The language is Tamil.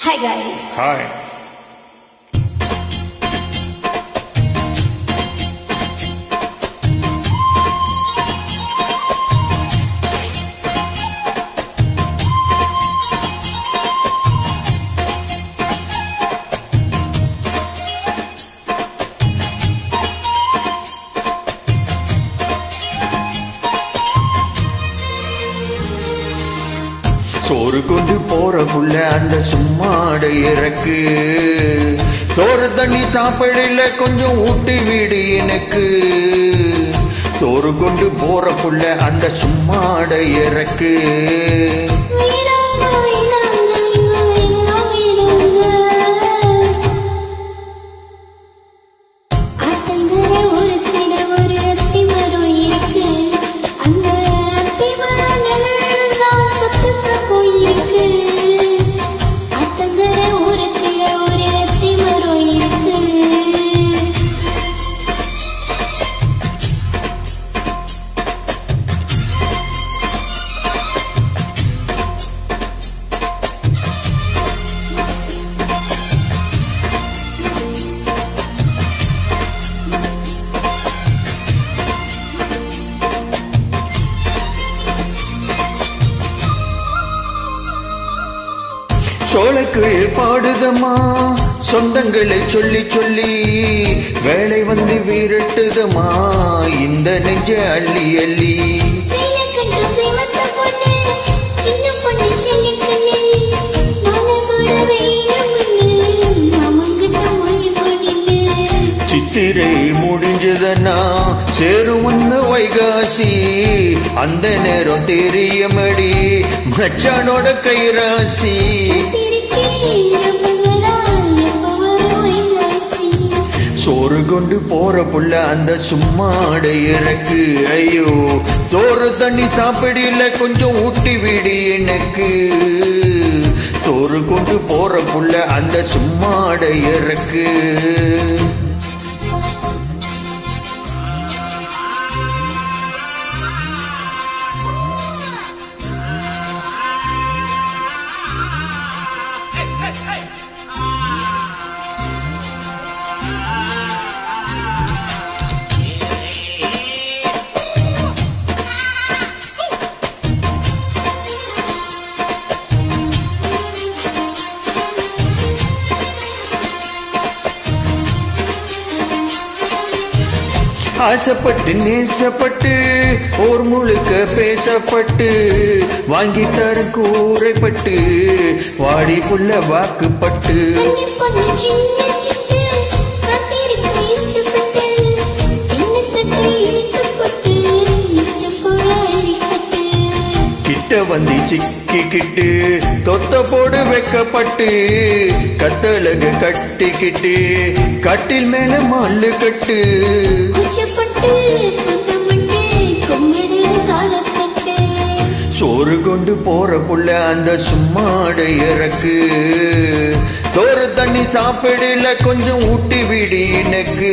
Hi guys. Hi. சோறு கொண்டு போற புள்ள அந்த சும்மாட இறக்கு சோறு தண்ணி சாப்பிடல கொஞ்சம் ஊட்டி வீடு எனக்கு சோறு கொண்டு போற புள்ள அந்த சும்மாட இறக்கு சோலைக்கு பாடுதம்மா சொந்தங்களை சொல்லி சொல்லி வேலை வந்து விரட்டுதம்மா இந்த நெஞ்ச அள்ளி அள்ளி சித்திரை முடிஞ்சதன்னா சேரும் அந்த வைகாசி அந்த நேரம் தெரியமடி மச்சானோட கைராசி சோறு கொண்டு போற புள்ள அந்த சும்மாட இறக்கு ஐயோ சோறு தண்ணி சாப்பிடல கொஞ்சம் ஊட்டி விடு எனக்கு சோறு கொண்டு போற புள்ள அந்த சும்மாட இறக்கு ஆசைப்பட்டு நேசப்பட்டு ஓர் முழுக்க பேசப்பட்டு வாங்கி தரும் கூரைப்பட்டு வாடி புள்ள வாக்குப்பட்டு கிட்ட வந்து சிக்கிக்கிட்டு தொத்த போடு வைக்கப்பட்டு கத்தழகு கட்டிக்கிட்டு கட்டில் மேல மல்லு கட்டு சோறு கொண்டு போற புள்ள அந்த சும்மாட இறக்கு சோறு தண்ணி சாப்பிடல கொஞ்சம் ஊட்டி விடு எனக்கு